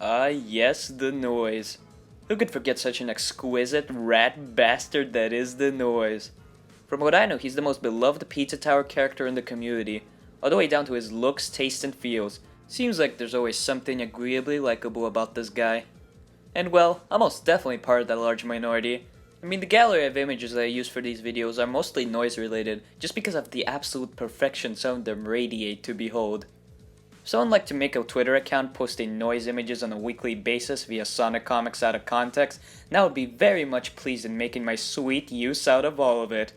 Ah, yes, the noise. Who could forget such an exquisite rat bastard that is the noise? From what I know, he's the most beloved Pizza Tower character in the community, all the way down to his looks, taste, and feels. Seems like there's always something agreeably likable about this guy. And well, I'm most definitely part of that large minority. I mean, the gallery of images that I use for these videos are mostly noise related, just because of the absolute perfection some of them radiate to behold. If someone like to make a Twitter account posting noise images on a weekly basis via Sonic Comics out of context, then I would be very much pleased in making my sweet use out of all of it.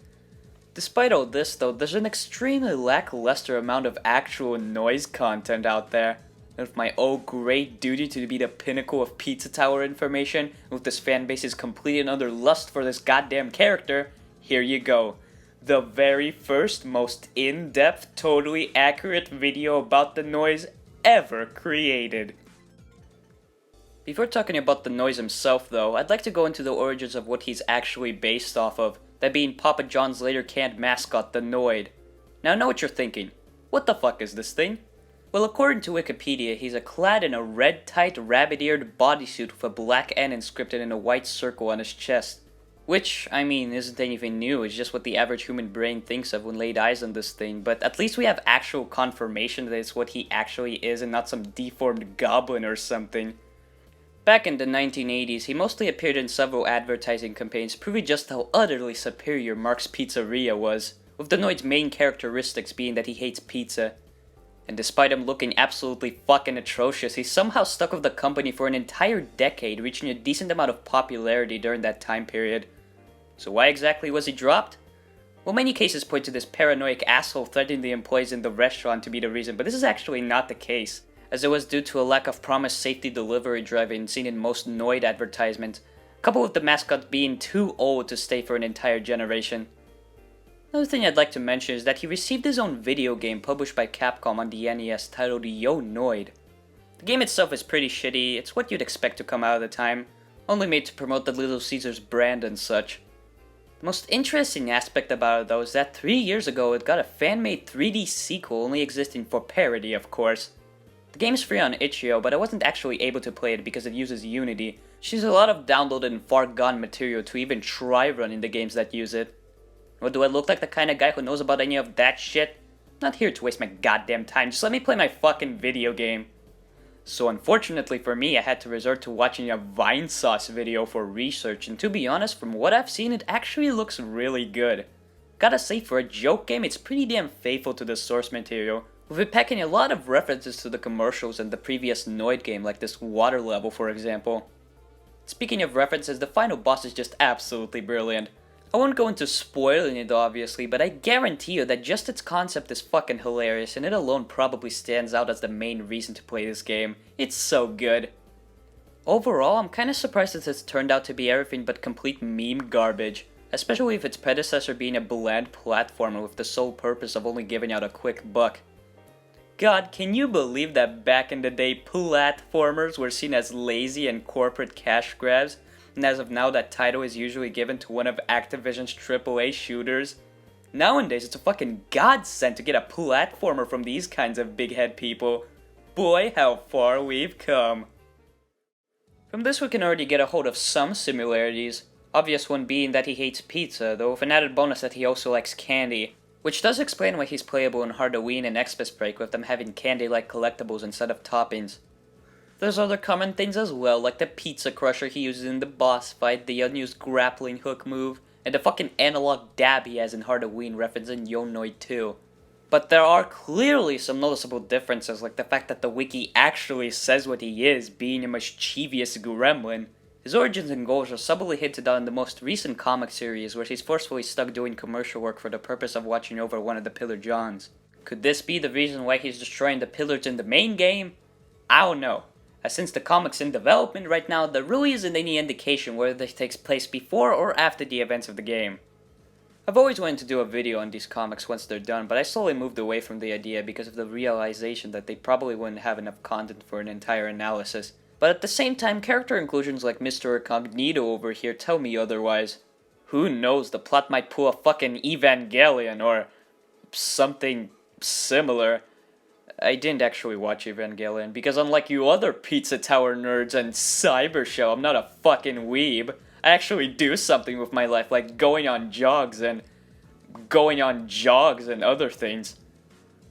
Despite all this though, there's an extremely lackluster amount of actual noise content out there. And with my oh great duty to be the pinnacle of Pizza Tower information, and with this fanbase's complete and utter lust for this goddamn character, here you go. The very first, most in-depth, totally accurate video about the noise ever created. Before talking about the noise himself though, I'd like to go into the origins of what he's actually based off of, that being Papa John's later canned mascot, the Noid. Now I know what you're thinking. What the fuck is this thing? Well, according to Wikipedia, he's clad in a red tight rabbit-eared bodysuit with a black N inscripted in a white circle on his chest. Which, I mean, isn't anything new, it's just what the average human brain thinks of when laid eyes on this thing, but at least we have actual confirmation that it's what he actually is and not some deformed goblin or something. Back in the 1980s, he mostly appeared in several advertising campaigns proving just how utterly superior Mark's Pizzeria was, with the Noid's main characteristics being that he hates pizza. And despite him looking absolutely fucking atrocious, he somehow stuck with the company for an entire decade, reaching a decent amount of popularity during that time period. So why exactly was he dropped? Well, many cases point to this paranoid asshole threatening the employees in the restaurant to be the reason, but this is actually not the case, as it was due to a lack of promised safety delivery driving seen in most Noid advertisements, coupled with the mascot being too old to stay for an entire generation. Another thing I'd like to mention is that he received his own video game published by Capcom on the NES titled Yo Noid. The game itself is pretty shitty, it's what you'd expect to come out of the time, only made to promote the Little Caesars brand and such. The most interesting aspect about it though is that 3 years ago it got a fan-made 3D sequel only existing for parody of course. The game's free on itch.io, but I wasn't actually able to play it because it uses Unity, which is a lot of downloaded and far gone material to even try running the games that use it. Or do I look like the kind of guy who knows about any of that shit? Not here to waste my goddamn time, just let me play my fucking video game. So unfortunately for me, I had to resort to watching a Vinesauce video for research, and to be honest, from what I've seen, it actually looks really good. Gotta say, for a joke game, it's pretty damn faithful to the source material, with it packing a lot of references to the commercials and the previous Noid game, like this water level for example. Speaking of references, the final boss is just absolutely brilliant. I won't go into spoiling it obviously, but I guarantee you that just its concept is fucking hilarious and it alone probably stands out as the main reason to play this game. It's so good. Overall, I'm kinda surprised that it's turned out to be everything but complete meme garbage, especially with its predecessor being a bland platformer with the sole purpose of only giving out a quick buck. God, can you believe that back in the day platformers were seen as lazy and corporate cash grabs? And as of now, that title is usually given to one of Activision's AAA shooters. Nowadays, it's a fucking godsend to get a platformer from these kinds of big head people. Boy, how far we've come. From this we can already get a hold of some similarities. Obvious one being that he hates pizza, though with an added bonus that he also likes candy. Which does explain why he's playable in Halloween and Xmas Break with them having candy-like collectibles instead of toppings. There's other common things as well, like the pizza crusher he uses in the boss fight, the unused grappling hook move, and the fucking analog dab he has in Halloween referencing Yo Noid 2. But there are clearly some noticeable differences, like the fact that the wiki actually says what he is, being a mischievous gremlin. His origins and goals are subtly hinted at in the most recent comic series, where he's forcefully stuck doing commercial work for the purpose of watching over one of the Pillar Johns. Could this be the reason why he's destroying the pillars in the main game? I don't know. As since the comic's in development right now, there really isn't any indication whether this takes place before or after the events of the game. I've always wanted to do a video on these comics once they're done, but I slowly moved away from the idea because of the realization that they probably wouldn't have enough content for an entire analysis. But at the same time, character inclusions like Mr. Incognito over here tell me otherwise. Who knows, the plot might pull a fucking Evangelion or something similar. I didn't actually watch Evangelion, because unlike you other Pizza Tower nerds and Cyber Show, I'm not a fucking weeb. I actually do something with my life, like going on jogs and other things.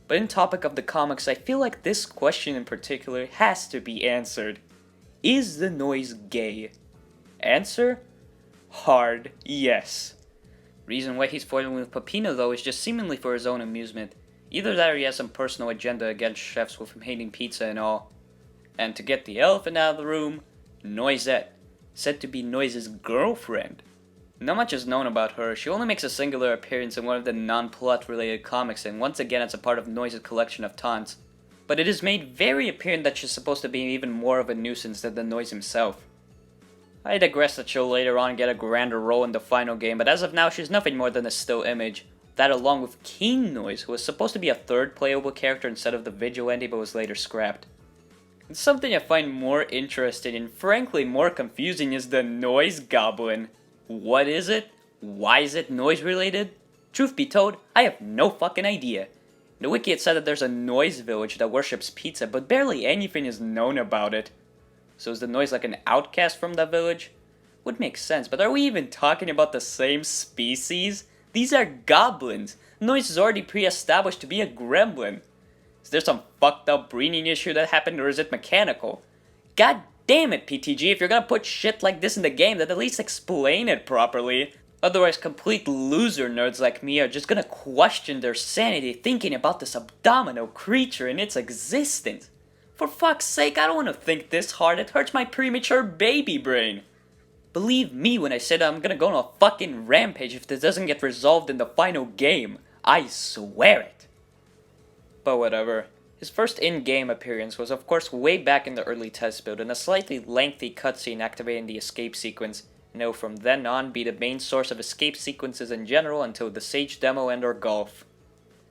But in topic of the comics, I feel like this question in particular has to be answered. Is the noise gay? Answer? Hard yes. Reason why he's foiling with Peppino though is just seemingly for his own amusement. Either that or he has some personal agenda against chefs with him hating pizza and all. And to get the elephant out of the room, Noisette, said to be Noise's girlfriend. Not much is known about her. She only makes a singular appearance in one of the non-plot related comics, and once again it's a part of Noise's collection of taunts. But it is made very apparent that she's supposed to be even more of a nuisance than the Noise himself. I digress that she'll later on get a grander role in the final game, but as of now she's nothing more than a still image. That along with King Noise, who was supposed to be a third playable character instead of the vigilante but was later scrapped. And something I find more interesting and frankly more confusing is the Noise Goblin. What is it? Why is it noise related? Truth be told, I have no fucking idea. In the wiki it said that there's a noise village that worships pizza, but barely anything is known about it. So is the noise like an outcast from that village? Would make sense, but are we even talking about the same species? These are goblins. Noise is already pre-established to be a gremlin. Is there some fucked up breeding issue that happened, or is it mechanical? God damn it, PTG, if you're gonna put shit like this in the game, then at least explain it properly. Otherwise, complete loser nerds like me are just gonna question their sanity thinking about this abominable creature and its existence. For fuck's sake, I don't wanna think this hard, it hurts my premature baby brain. Believe me when I said I'm gonna go on a fucking rampage if this doesn't get resolved in the final game. I swear it. But whatever. His first in-game appearance was of course way back in the early test build in a slightly lengthy cutscene activating the escape sequence, and it will from then on be the main source of escape sequences in general until the Sage demo and or Golf.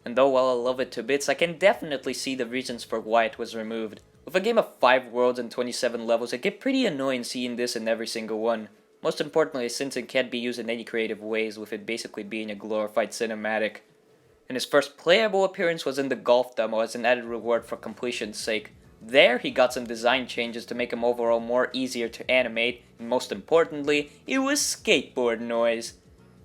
And though while I love it to bits, I can definitely see the reasons for why it was removed. With a game of 5 worlds and 27 levels, it get pretty annoying seeing this in every single one. Most importantly, since it can't be used in any creative ways, with it basically being a glorified cinematic. And his first playable appearance was in the Golf demo as an added reward for completion's sake. There, he got some design changes to make him overall more easier to animate, and most importantly, it was skateboard Noise.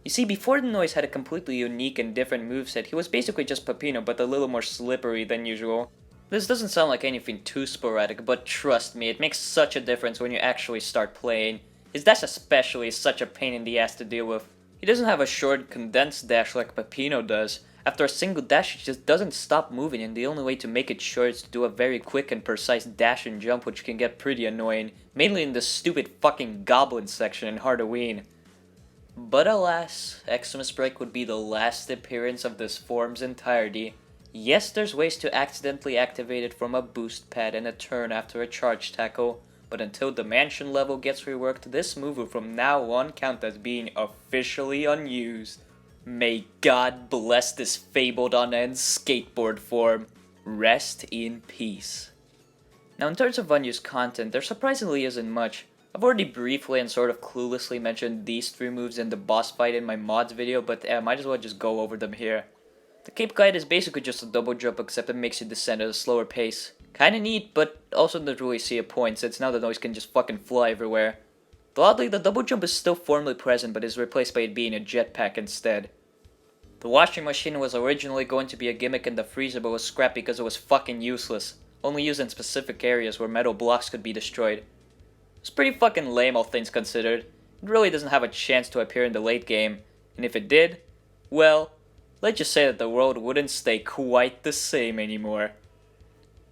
You see, before the Noise had a completely unique and different moveset, he was basically just Peppino but a little more slippery than usual. This doesn't sound like anything too sporadic, but trust me, it makes such a difference when you actually start playing. His dash especially is such a pain in the ass to deal with. He doesn't have a short, condensed dash like Peppino does. After a single dash, it just doesn't stop moving, and the only way to make it short is to do a very quick and precise dash and jump, which can get pretty annoying, mainly in the stupid fucking goblin section in Hardoween. But alas, Xmas Break would be the last appearance of this form's entirety. Yes, there's ways to accidentally activate it from a boost pad and a turn after a charge tackle, but until the mansion level gets reworked, this move will from now on count as being officially unused. May God bless this fabled unend skateboard form. Rest in peace. Now in terms of unused content, there surprisingly isn't much. I've already briefly and sort of cluelessly mentioned these 3 moves in the boss fight in my mods video, but I might as well just go over them here. The Cape Glide is basically just a double jump except it makes you descend at a slower pace. Kinda neat, but also don't really see a point since now the Noise can just fucking fly everywhere. Though oddly, the double jump is still formally present but is replaced by it being a jetpack instead. The washing machine was originally going to be a gimmick in the freezer but was scrapped because it was fucking useless, only used in specific areas where metal blocks could be destroyed. It's pretty fucking lame all things considered. It really doesn't have a chance to appear in the late game, and if it did, well, let's just say that the world wouldn't stay quite the same anymore.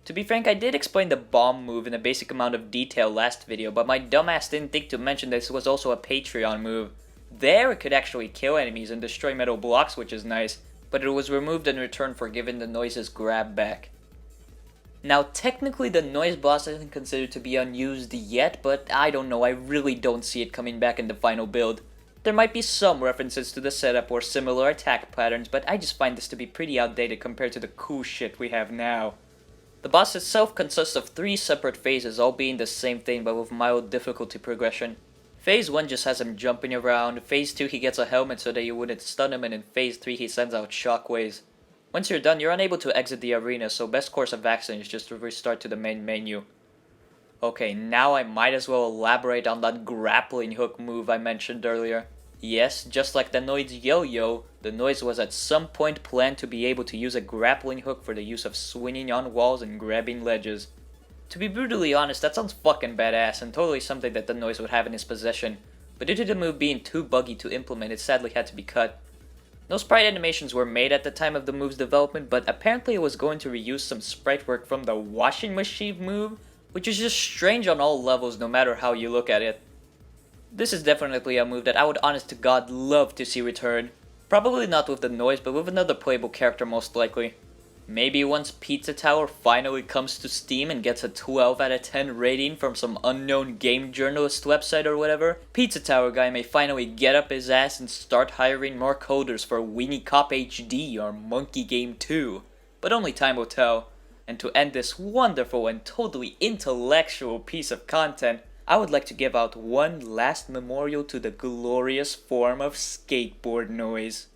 To be frank, I did explain the bomb move in a basic amount of detail last video, but my dumbass didn't think to mention this was also a Patreon move. There it could actually kill enemies and destroy metal blocks, which is nice, but it was removed in return for giving the Noise's grab back. Now technically the Noise boss isn't considered to be unused yet, but I don't know, I really don't see it coming back in the final build. There might be some references to the setup or similar attack patterns, but I just find this to be pretty outdated compared to the cool shit we have now. The boss itself consists of 3 separate phases, all being the same thing but with mild difficulty progression. Phase 1 just has him jumping around, Phase 2 he gets a helmet so that you wouldn't stun him, and in Phase 3 he sends out shockwaves. Once you're done, you're unable to exit the arena, so best course of action is just to restart to the main menu. Okay, now I might as well elaborate on that grappling hook move I mentioned earlier. Yes, just like the Noid's yo-yo, the Noise was at some point planned to be able to use a grappling hook for the use of swinging on walls and grabbing ledges. To be brutally honest, that sounds fucking badass and totally something that the Noise would have in his possession, but due to the move being too buggy to implement, it sadly had to be cut. No sprite animations were made at the time of the move's development, but apparently it was going to reuse some sprite work from the washing machine move, which is just strange on all levels no matter how you look at it. This is definitely a move that I would honest to god love to see return. Probably not with the Noise, but with another playable character most likely. Maybe once Pizza Tower finally comes to Steam and gets a 12 out of 10 rating from some unknown game journalist website or whatever, Pizza Tower guy may finally get up his ass and start hiring more coders for Weenie Cop HD or Monkey Game 2. But only time will tell. And to end this wonderful and totally intellectual piece of content, I would like to give out one last memorial to the glorious form of skateboard noise.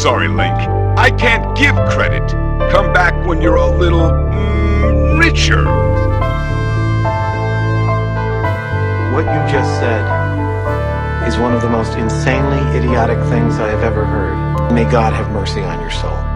Sorry, Link. I can't give credit. Come back when you're a little, richer. What you just said is one of the most insanely idiotic things I have ever heard. May God have mercy on your soul.